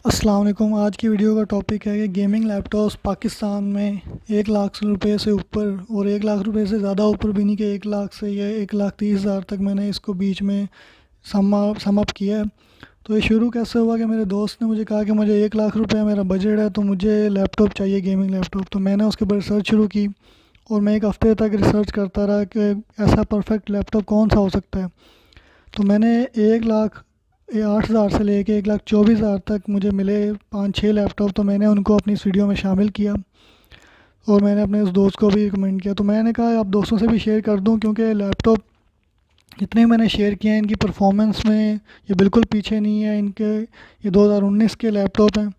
अस्सलाम वालेकुम। आज की वीडियो का टॉपिक है कि गेमिंग लैपटॉप्स पाकिस्तान में 1 लाख रुपए से ऊपर और 1 लाख रुपए से ज़्यादा ऊपर भी नहीं कि 1 लाख से या 1,30,000 तक मैंने इसको बीच में सम अप किया है। तो ये शुरू कैसे हुआ कि मेरे दोस्त ने मुझे कहा कि मुझे 1 लाख रुपए मेरा बजट है, तो मुझे लैपटॉप चाहिए, गेमिंग लैपटॉप। तो मैंने उसके ऊपर रिसर्च शुरू की और मैं 1 हफ़्ते तक रिसर्च करता रहा कि ऐसा परफेक्ट लैपटॉप कौन सा हो सकता है। तो मैंने 1,08,000 से लेके 1,24,000 तक मुझे मिले 5-6 लैपटॉप। तो मैंने उनको अपनी इस वीडियो में शामिल किया और मैंने अपने उस दोस्त को भी रिकमेंड किया। तो मैंने कहा आप दोस्तों से भी शेयर कर दूं, क्योंकि लैपटॉप जितने मैंने शेयर किए हैं इनकी परफॉर्मेंस में ये बिल्कुल पीछे नहीं है। ये 2019 के लैपटॉप हैं,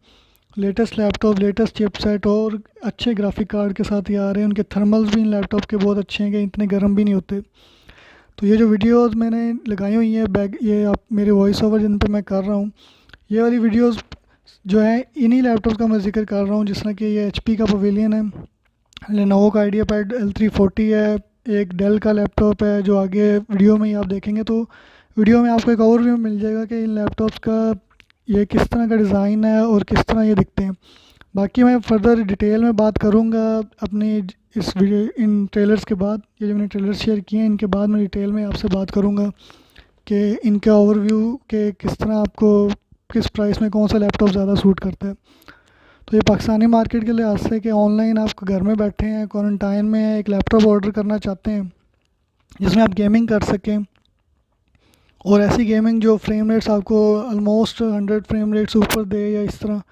लेटेस्ट लैपटॉप, लेटेस्ट चिपसेट और अच्छे ग्राफिक कार्ड के साथ ये आ रहे हैं। उनके थर्मल्स भी इन लैपटॉप के बहुत अच्छे हैं कि इतने गर्म भी नहीं होते। तो ये जो वीडियोस मैंने लगाई हुई हैं ये आप मेरे वॉइस ओवर जिन पे मैं कर रहा हूँ, ये वाली वीडियोस जो है इन्हीं लैपटॉप का मैं जिक्र कर रहा हूँ। जिस तरह कि ये HP का पवेलियन है, लेनोवो का IdeaPad L340 है, एक डेल का लैपटॉप है जो आगे वीडियो में ही आप देखेंगे। तो वीडियो में आपको एक ओवरव्यू मिल जाएगा कि इन लैपटॉप्स का ये किस तरह का डिज़ाइन है और किस तरह ये दिखते हैं। बाकी मैं फर्दर डिटेल में बात करूँगा अपनी इस वीडियो इन ट्रेलर्स के बाद। ये जो मैंने ट्रेलर्स शेयर किए हैं इनके बाद मैं डिटेल में आपसे बात करूँगा कि इनका ओवरव्यू के किस तरह आपको किस प्राइस में कौन सा लैपटॉप ज़्यादा सूट करता है। तो ये पाकिस्तानी मार्केट के लिहाज से कि ऑनलाइन आप घर में बैठे हैं, क्वारंटाइन में हैं, एक लैपटॉप ऑर्डर करना चाहते हैं जिसमें आप गेमिंग कर सकें, और ऐसी गेमिंग जो फ्रेम रेट्स आपको ऑलमोस्ट 100 फ्रेम रेट्स ऊपर दे, या इस तरह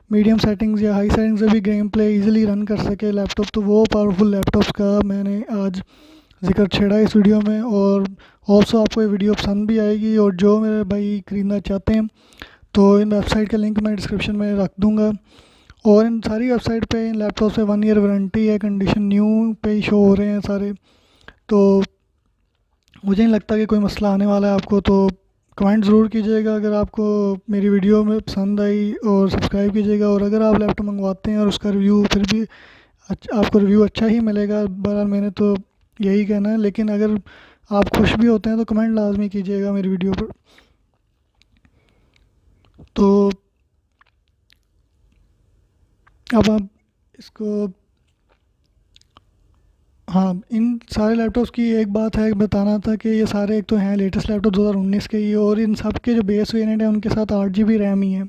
मीडियम सेटिंग्स या हाई सेटिंग्स से भी गेम प्ले ईजिली रन कर सके लैपटॉप। तो वो पावरफुल लैपटॉप्स का मैंने आज जिक्र छेड़ा इस वीडियो में। और ऑल्सो आपको ये वीडियो पसंद भी आएगी, और जो मेरे भाई ख़रीदना चाहते हैं तो इन वेबसाइट का लिंक मैं डिस्क्रिप्शन में रख दूँगा। और इन सारी वेबसाइट पे इन लैपटॉप से 1 ईयर वारंटी है, कंडीशन न्यू पे ही शो हो रहे हैं सारे। तो मुझे नहीं लगता कि कोई मसला आने वाला है आपको। तो कमेंट ज़रूर कीजिएगा अगर आपको मेरी वीडियो में पसंद आई, और सब्सक्राइब कीजिएगा। और अगर आप लैपटॉप मंगवाते हैं और उसका रिव्यू फिर भी आपको रिव्यू अच्छा ही मिलेगा, बहरहाल मैंने तो यही कहना है। लेकिन अगर आप खुश भी होते हैं तो कमेंट लाजमी कीजिएगा मेरी वीडियो पर। तो अब आप इसको, हाँ, इन सारे लैपटॉप्स की एक बात है बताना था कि ये सारे एक तो हैं लेटेस्ट लैपटॉप 2019 के ही, और इन सब के जो बेस वेरिएंट है उनके साथ 8 GB रैम ही है।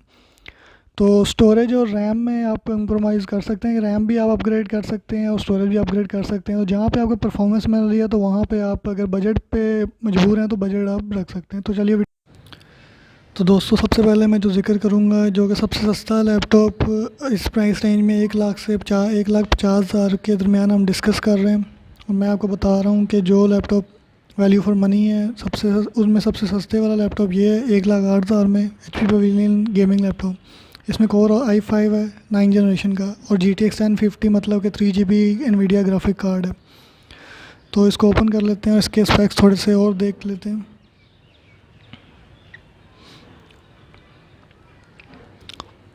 तो स्टोरेज और रैम में आप कंप्रोमाइज़ कर सकते हैं, रैम भी आप अपग्रेड कर सकते हैं और स्टोरेज भी अपग्रेड कर सकते हैं। तो जहाँ पे आपको परफॉर्मेंस मिल रही है तो वहाँ पे आप अगर बजट पे मजबूर हैं तो बजट आप रख सकते हैं। तो चलिए, तो दोस्तों सबसे पहले मैं जो जिक्र करूँगा जो कि सबसे सस्ता लैपटॉप इस प्राइस रेंज में 1,50,000 के दरमियान हम डिस्कस कर रहे हैं। और मैं आपको बता रहा हूँ कि जो लैपटॉप वैल्यू फॉर मनी है उसमें सबसे सस्ते वाला लैपटॉप ये है 1,08,000 में HP पवेलियन गेमिंग लैपटॉप। इसमें कोर i5 है 9 जनरेशन का, और GTX 1050 मतलब कि 3 GB NVIDIA ग्राफिक कार्ड है। तो इसको ओपन कर लेते हैं और इसके स्पेक्स थोड़े से और देख लेते हैं।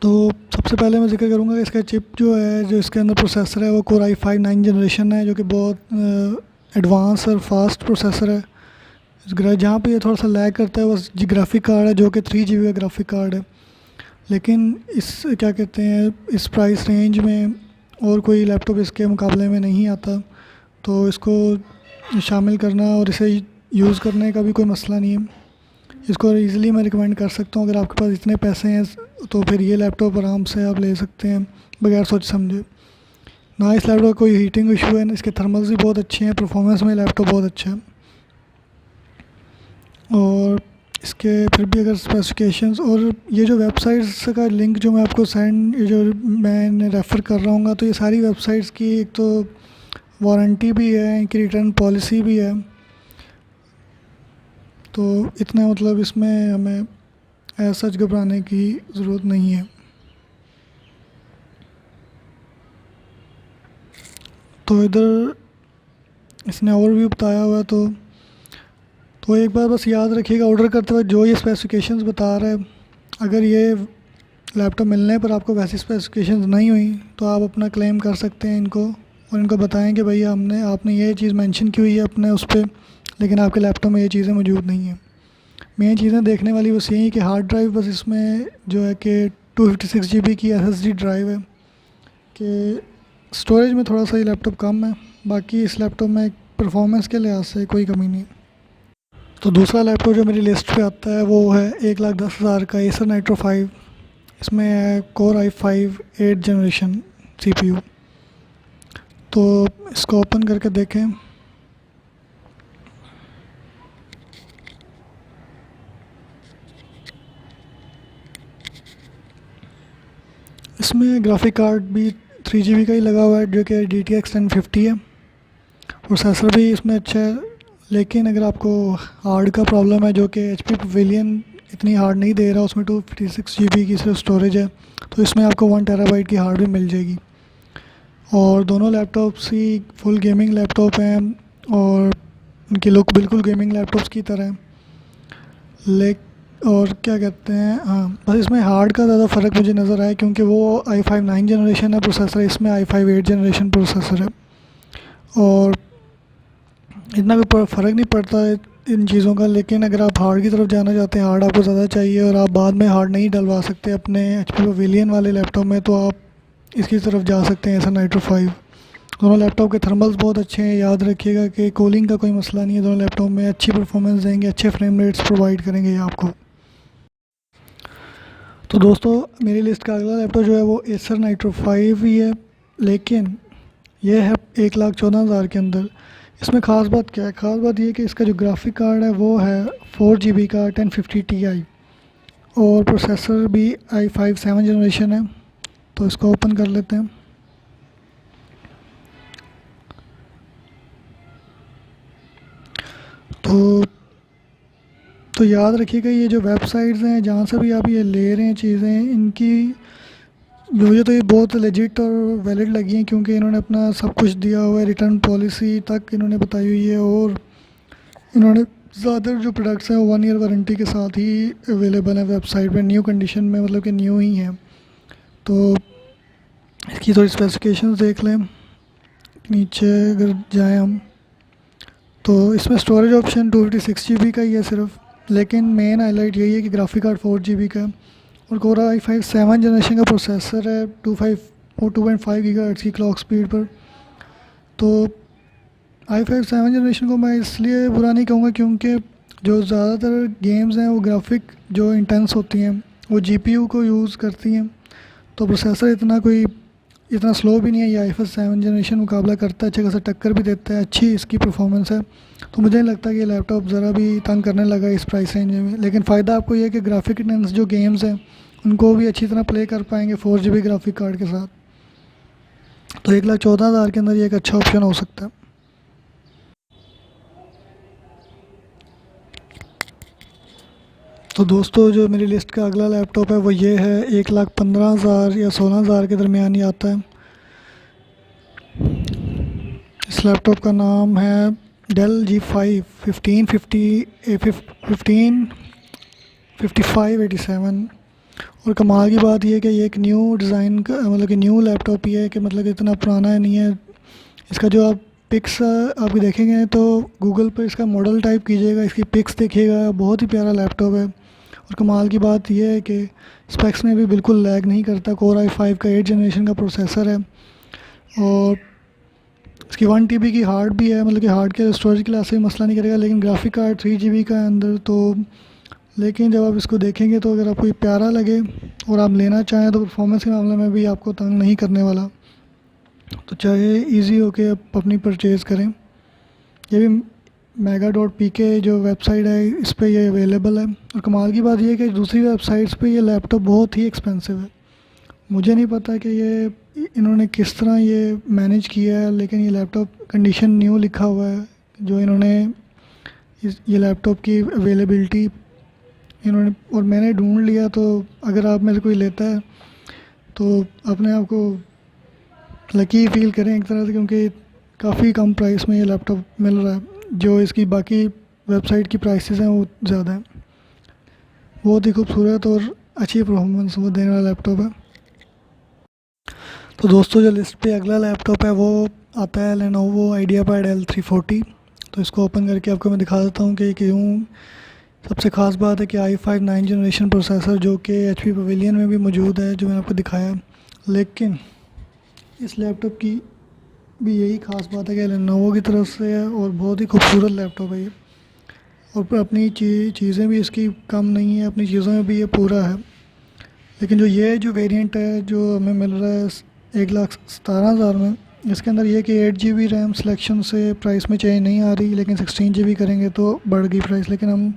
तो सबसे पहले मैं जिक्र करूँगा कि इसका चिप जो है, जो इसके अंदर प्रोसेसर है वो कोर i5 9 जनरेशन है, जो कि बहुत एडवांस और फास्ट प्रोसेसर है। जहाँ पे ये थोड़ा सा लैग करता है बस ग्राफिक कार्ड है जो कि 3 GB का ग्राफिक कार्ड है। लेकिन इस क्या कहते हैं इस प्राइस रेंज में और कोई लैपटॉप इसके मुकाबले में नहीं आता। तो इसको शामिल करना और इसे यूज़ करने का भी कोई मसला नहीं है। इसको ईज़िली मैं रिकमेंड कर सकता हूँ। अगर आपके पास इतने पैसे हैं तो फिर ये लैपटॉप आराम से आप ले सकते हैं बगैर सोच समझे। ना इस लैपटॉप का कोई हीटिंग इशू है, इसके थर्मल्स भी बहुत अच्छे हैं, परफॉर्मेंस में लैपटॉप बहुत अच्छा है। और इसके फिर भी अगर स्पेसिफिकेशंस और ये जो वेबसाइट्स का लिंक जो मैं आपको जो मैं रेफ़र कर रहा हूँ, तो ये सारी वेबसाइट्स की एक तो वारंटी भी है, इनकी रिटर्न पॉलिसी भी है। तो इतना मतलब इसमें हमें सच घबराने की ज़रूरत नहीं है। तो इधर इसने ओवरव्यू बताया हुआ है। तो एक बार बस याद रखिएगा ऑर्डर करते वक्त जो ये स्पेसिफिकेशंस बता रहा है, अगर ये लैपटॉप मिलने पर आपको वैसी स्पेसिफिकेशंस नहीं हुई तो आप अपना क्लेम कर सकते हैं इनको, और इनको बताएं कि भैया आपने ये चीज़ मेंशन की हुई है अपने उस पर, लेकिन आपके लैपटॉप में ये चीज़ें मौजूद नहीं हैं। मेन चीज़ें देखने वाली बस यही कि हार्ड ड्राइव बस इसमें जो है कि 256 GB की SSD ड्राइव है कि स्टोरेज में थोड़ा सा ये लैपटॉप कम है, बाकी इस लैपटॉप में परफॉर्मेंस के लिहाज से कोई कमी नहीं। तो दूसरा लैपटॉप जो मेरी लिस्ट पे आता है वो है 1,10,000 का एसर नाइट्रो 5। इसमें है कोर i5 8 जनरेशन CPU। तो इसको ओपन करके देखें। इसमें ग्राफिक कार्ड भी 3 GB का ही लगा हुआ है जो कि GTX 1050 है। प्रोसेसर भी इसमें अच्छा है, लेकिन अगर आपको हार्ड का प्रॉब्लम है, जो कि HP पवेलियन इतनी हार्ड नहीं दे रहा, उसमें 256 GB की सिर्फ स्टोरेज है, तो इसमें आपको 1 TB की हार्ड भी मिल जाएगी। और दोनों लैपटॉप्स ही फुल गेमिंग लैपटॉप हैं और उनकी लुक बिल्कुल गेमिंग लैपटॉप्स की तरह है। और क्या कहते हैं, हाँ, बस इसमें हार्ड का ज़्यादा फ़र्क मुझे नज़र आया, क्योंकि वो i5 9 जनरेशन है प्रोसेसर, इसमें i5 8 जनरेशन प्रोसेसर है। और इतना भी फ़र्क नहीं पड़ता है इन चीज़ों का, लेकिन अगर आप हार्ड की तरफ जाना चाहते हैं, हार्ड आपको ज़्यादा चाहिए और आप बाद में हार्ड नहीं डलवा सकते अपने HP पवेलियन वाले लैपटॉप में, तो आप इसकी तरफ जा सकते हैं, एसर नाइट्रो 5। दोनों लैपटॉप के थर्मल्स बहुत अच्छे हैं, याद रखिएगा कि कूलिंग का कोई मसला नहीं है। दोनों लैपटॉप में अच्छी परफॉर्मेंस देंगे, अच्छे फ्रेम रेट्स प्रोवाइड करेंगे ये आपको। तो दोस्तों, मेरी लिस्ट का अगला लैपटॉप जो है वो एसर नाइट्रो 5 ही है, लेकिन ये है 1,14,000 के अंदर। इसमें ख़ास बात क्या है? ख़ास बात ये कि इसका जो ग्राफिक कार्ड है वो है 4 GB का 1050 Ti और प्रोसेसर भी i5 7 जनरेशन है। तो इसको ओपन कर लेते हैं। तो याद रखिएगा, ये जो वेबसाइट्स हैं जहाँ से भी आप ये ले रहे हैं चीज़ें, इनकी मुझे तो ये बहुत लेजिट और वैलिड लगी हैं, क्योंकि इन्होंने अपना सब कुछ दिया हुआ है, रिटर्न पॉलिसी तक इन्होंने बताई हुई है, और इन्होंने ज़्यादातर जो प्रोडक्ट्स हैं वो 1 ईयर वारंटी के साथ ही अवेलेबल है वेबसाइट पे, न्यू कंडीशन में, मतलब कि न्यू ही हैं। तो इसकी थोड़ी स्पेसिफिकेशंस देख लें। नीचे अगर जाएँ हम, तो इसमें स्टोरेज ऑप्शन 256 GB का ही है सिर्फ, लेकिन मेन हाईलाइट यही है कि ग्राफिक कार्ड 4 GB का है और कोर i5 7 जनरेशन का प्रोसेसर है 2.5 GHz की क्लॉक स्पीड पर। तो i5 7 जनरेशन को मैं इसलिए बुरा नहीं कहूँगा, क्योंकि जो ज़्यादातर गेम्स हैं वो ग्राफिक जो इंटेंस होती हैं वो GPU को यूज़ करती हैं, तो प्रोसेसर इतना स्लो भी नहीं है। ये i5 7 जनरेशन मुकाबला करता है, अच्छे खासा टक्कर भी देता है, अच्छी इसकी परफॉर्मेंस है। तो मुझे नहीं लगता कि ये लैपटॉप ज़रा भी तंग करने लगा इस प्राइस रेंज में। लेकिन फ़ायदा आपको ये है कि ग्राफिक इंटेंस जो गेम्स हैं उनको भी अच्छी तरह प्ले कर पाएंगे 4 GB ग्राफिक कार्ड के साथ। तो 1,14,000 के अंदर ये एक अच्छा ऑप्शन हो सकता है। तो दोस्तों, जो मेरी लिस्ट का अगला लैपटॉप है वो ये है, 1,15,000 या 16,000 के दरमियान ही आता है। इस लैपटॉप का नाम है डेल G5 155587। और कमाल की बात यह है कि ये एक न्यू डिज़ाइन का, मतलब कि न्यू लैपटॉप ही है, कि मतलब कि इतना पुराना नहीं है। इसका जो आप पिक्स आप देखेंगे तो गूगल पर इसका मॉडल टाइप कीजिएगा, इसकी पिक्स देखिएगा, बहुत ही प्यारा लैपटॉप है। और कमाल की बात यह है कि स्पेक्स में भी बिल्कुल लैग नहीं करता। कोर i5 का 8 जनरेशन का प्रोसेसर है और इसकी 1 TB की हार्ड भी है, मतलब कि हार्ड के स्टोरेज के लिए से मसला नहीं करेगा। लेकिन ग्राफिक कार्ड 3 GB का है अंदर। तो लेकिन जब आप इसको देखेंगे तो अगर आपको ये प्यारा लगे और आप लेना चाहें तो परफॉर्मेंस के मामले में भी आपको तंग नहीं करने वाला। तो चाहे इजी हो के आप अपनी परचेज़ करें। ये भी mega.pk जो वेबसाइट है इस पे ये अवेलेबल है। और कमाल की बात ये है कि दूसरी वेबसाइट्स पे ये लैपटॉप बहुत ही एक्सपेंसिव है। मुझे नहीं पता कि ये इन्होंने किस तरह ये मैनेज किया है, लेकिन ये लैपटॉप कंडीशन न्यू लिखा हुआ है। जो इन्होंने ये लैपटॉप की अवेलेबिलिटी इन्होंने, और मैंने ढूंढ लिया। तो अगर आप में से कोई लेता है तो अपने आप को लकी फील करें एक तरह से, क्योंकि काफ़ी कम प्राइस में ये लैपटॉप मिल रहा है। जो इसकी बाकी वेबसाइट की प्राइसेस हैं वो ज़्यादा हैं। बहुत ही खूबसूरत और अच्छी परफॉर्मेंस वो देने वाला लैपटॉप है। तो दोस्तों, जो लिस्ट पे अगला लैपटॉप है वो आता है लेनोवो आइडियापैड L340। तो इसको ओपन करके आपको मैं दिखा देता हूँ कि क्यों सबसे ख़ास बात है कि i5 9 जनरेशन प्रोसेसर जो कि HP पवेलियन में भी मौजूद है, जो मैंने आपको दिखाया। लेकिन इस लैपटॉप की भी यही ख़ास बात है कि लेनोवो की तरफ से है और बहुत ही खूबसूरत लैपटॉप है ये। और अपनी चीज़ें भी इसकी कम नहीं है, अपनी चीज़ों में भी ये पूरा है। लेकिन जो वेरिएंट है जो हमें मिल रहा है 1,17,000 में, इसके अंदर ये कि 8 GB रैम सिलेक्शन से प्राइस में चेंज नहीं आ रही, लेकिन 16 GB करेंगे तो बढ़ गई प्राइस। लेकिन हम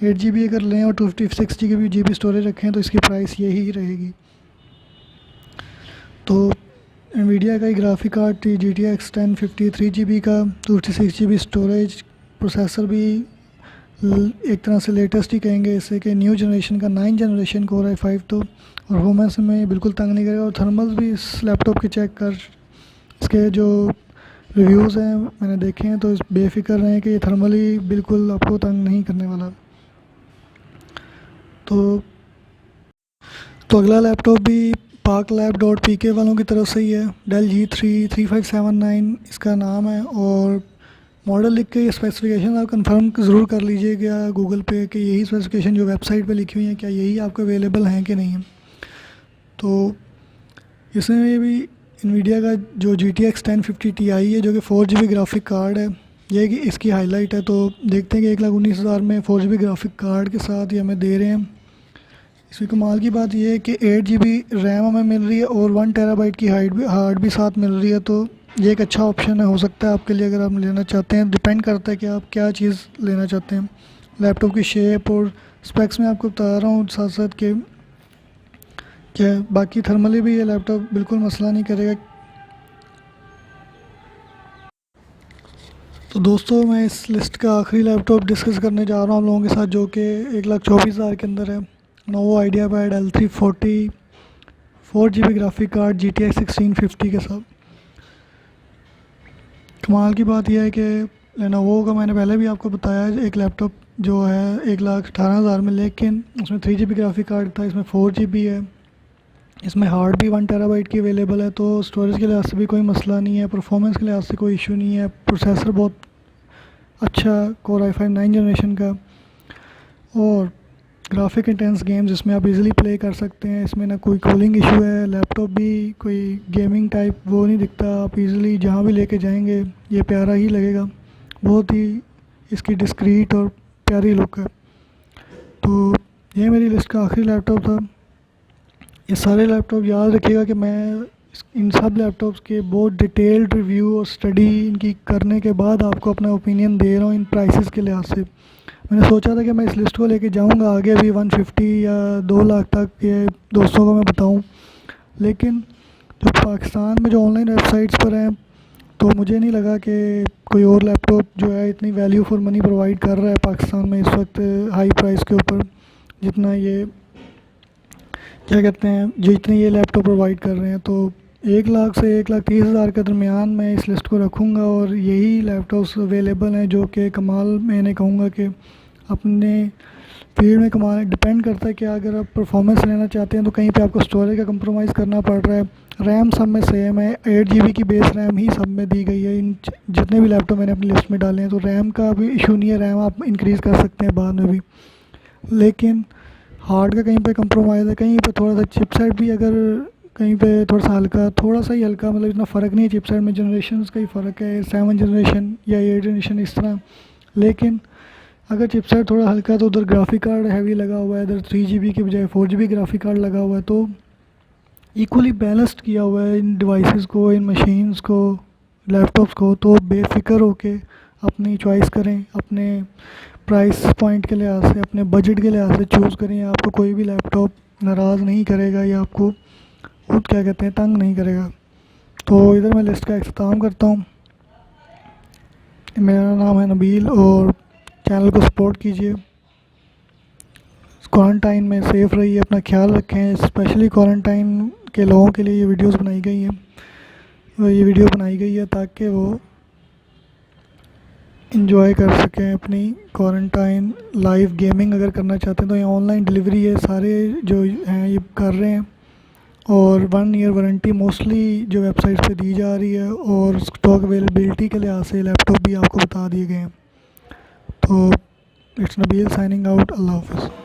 8 GB अगर लें और 256 GB स्टोरेज रखें तो इसकी प्राइस यही रहेगी। तो NVIDIA का ही ग्राफिक कार्ड GTX 1050 3 GB का 256 GB स्टोरेज, प्रोसेसर भी एक तरह से लेटेस्ट ही कहेंगे इसे कि न्यू जनरेशन का 9 जनरेशन Core i5, तो परफॉर्मेंस में बिल्कुल तंग नहीं करेगा। और थर्मल्स भी इस लैपटॉप के चेक कर, इसके जो रिव्यूज़ हैं मैंने देखे हैं तो इस बेफिक्र रहें कि ये थर्मली बिल्कुल आपको तंग नहीं करने वाला। तो अगला लैपटॉप भी parklab.pk वालों की तरफ से ही है। Dell G3 3579 इसका नाम है, और मॉडल लिख के ये स्पेसिफिकेशन आप कंफर्म ज़रूर कर लीजिएगा गूगल पे कि यही स्पेसिफिकेशन जो वेबसाइट पे लिखी हुई है क्या यही आपको अवेलेबल हैं कि नहीं है। तो इसमें भी NVIDIA का जो GTX 1050 Ti है जो कि 4 GB ग्राफिक कार्ड है, ये कि इसकी हाईलाइट है। तो देखते हैं कि 1,19,000 में 4 GB ग्राफिक कार्ड के साथ ये हमें दे रहे हैं। इसमें कमाल की बात यह है कि 8 GB रैम हमें मिल रही है और 1 TB की हार्ड भी साथ मिल रही है। तो ये एक अच्छा ऑप्शन है, हो सकता है आपके लिए अगर आप लेना चाहते हैं। डिपेंड करता है कि आप क्या चीज़ लेना चाहते हैं। लैपटॉप की शेप और स्पेक्स में आपको बता रहा हूँ साथ साथ कि क्या बाकी थर्मली भी ये लैपटॉप बिल्कुल मसला नहीं करेगा। तो दोस्तों मैं इस लिस्ट का आखिरी लैपटॉप डिस्कस करने जा रहा हूँ आप लोगों के साथ, जो कि 1,24,000 के अंदर है। Lenovo IdeaPad L340 4 GB graphic card GTX 1650 के साथ। कमाल की बात यह है कि Lenovo का मैंने पहले भी आपको बताया एक लैपटॉप जो है 1,18,000 में, लेकिन उसमें 3 GB ग्राफिक कार्ड था, इसमें 4 GB है। इसमें हार्ड भी 1 TB की अवेलेबल है, तो स्टोरेज के लिहाज से भी कोई मसला नहीं है, परफॉर्मेंस के लिहाज से कोई इशू नहीं है। प्रोसेसर बहुत अच्छा Core i5 9 जनरेशन का, और ग्राफिक इंटेंस गेम्स इसमें आप इजीली प्ले कर सकते हैं। इसमें ना कोई कूलिंग इशू है, लैपटॉप भी कोई गेमिंग टाइप वो नहीं दिखता। आप इजीली जहाँ भी लेके जाएंगे ये प्यारा ही लगेगा, बहुत ही इसकी डिस्क्रीट और प्यारी लुक है। तो ये मेरी लिस्ट का आखिरी लैपटॉप था। ये सारे लैपटॉप याद रखिएगा कि मैं इन सब लैपटॉप्स के बहुत डिटेल्ड रिव्यू और स्टडी इनकी करने के बाद आपको अपना ओपिनियन दे रहा हूँ इन प्राइसेस के लिहाज से। मैंने सोचा था कि मैं इस लिस्ट को लेके जाऊंगा आगे भी 150 या 2 लाख तक ये दोस्तों को मैं बताऊं, लेकिन जो पाकिस्तान में जो ऑनलाइन वेबसाइट्स पर हैं तो मुझे नहीं लगा कि कोई और लैपटॉप जो है इतनी वैल्यू फॉर मनी प्रोवाइड कर रहा है पाकिस्तान में इस वक्त हाई प्राइस के ऊपर, जितना ये क्या कहते हैं जितने ये लैपटॉप प्रोवाइड कर रहे हैं। तो 1 लाख से 1,30,000 के दरमियान मैं इस लिस्ट को रखूँगा, और यही लैपटॉप्स अवेलेबल हैं जो कि कमाल मैंने कहूँगा कि अपने फील्ड में कमाल है। डिपेंड करता है कि अगर आप परफॉर्मेंस लेना चाहते हैं तो कहीं पे आपको स्टोरेज का कंप्रोमाइज़ करना पड़ रहा है। रैम सब में सेम है, 8 GB की बेस रैम ही सब में दी गई है इन जितने भी लैपटॉप मैंने अपनी लिस्ट में डाले हैं। तो रैम का भी इशू नहीं है, रैम आप इंक्रीज़ कर सकते हैं बाद में भी। लेकिन हार्ड का कहीं पे कंप्रोमाइज़ है, कहीं पे थोड़ा सा चिपसेट भी अगर कहीं पे थोड़ा सा ही हल्का मतलब इतना फ़र्क नहीं है चिपसेट में, जनरेशन का ही फ़र्क है 7 जनरेशन या 8 जनरेशन इस तरह। लेकिन अगर चिपसेट थोड़ा हल्का है तो उधर ग्राफिक कार्ड हैवी लगा हुआ है, इधर 3 GB की बजाय 4 GB ग्राफिक कार्ड लगा हुआ है। तो इक्वली बैलेंस्ड किया हुआ है इन डिवाइसेस को, इन मशीन्स को, लैपटॉप्स को। तो बेफिक्र होके अपनी चॉइस करें, अपने प्राइस पॉइंट के लिहाज से, अपने बजट के लिहाज से चूज़ करें। आपको कोई भी लैपटॉप नाराज़ नहीं करेगा या आपको खुद क्या कहते हैं तंग नहीं करेगा। तो इधर मैं लिस्ट का इख्तिताम करता हूँ। मेरा नाम है नबील, और चैनल को सपोर्ट कीजिए। क्वारंटाइन में सेफ़ रहिए, अपना ख्याल रखें। स्पेशली क्वारंटाइन के लोगों के लिए ये वीडियोस बनाई गई हैं, ये वीडियो बनाई गई है ताकि वो इंजॉय कर सकें अपनी क्वारंटाइन लाइव। गेमिंग अगर करना चाहते हैं तो ये ऑनलाइन डिलीवरी है, सारे जो हैं ये कर रहे हैं, और 1 ईयर वारंटी मोस्टली जो वेबसाइट पे दी जा रही है, और स्टॉक अवेलेबिलिटी के लिहाज से लैपटॉप भी आपको बता दिए गए हैं। तो इट्स नबील साइनिंग आउट। अल्लाह हाफ़िज़।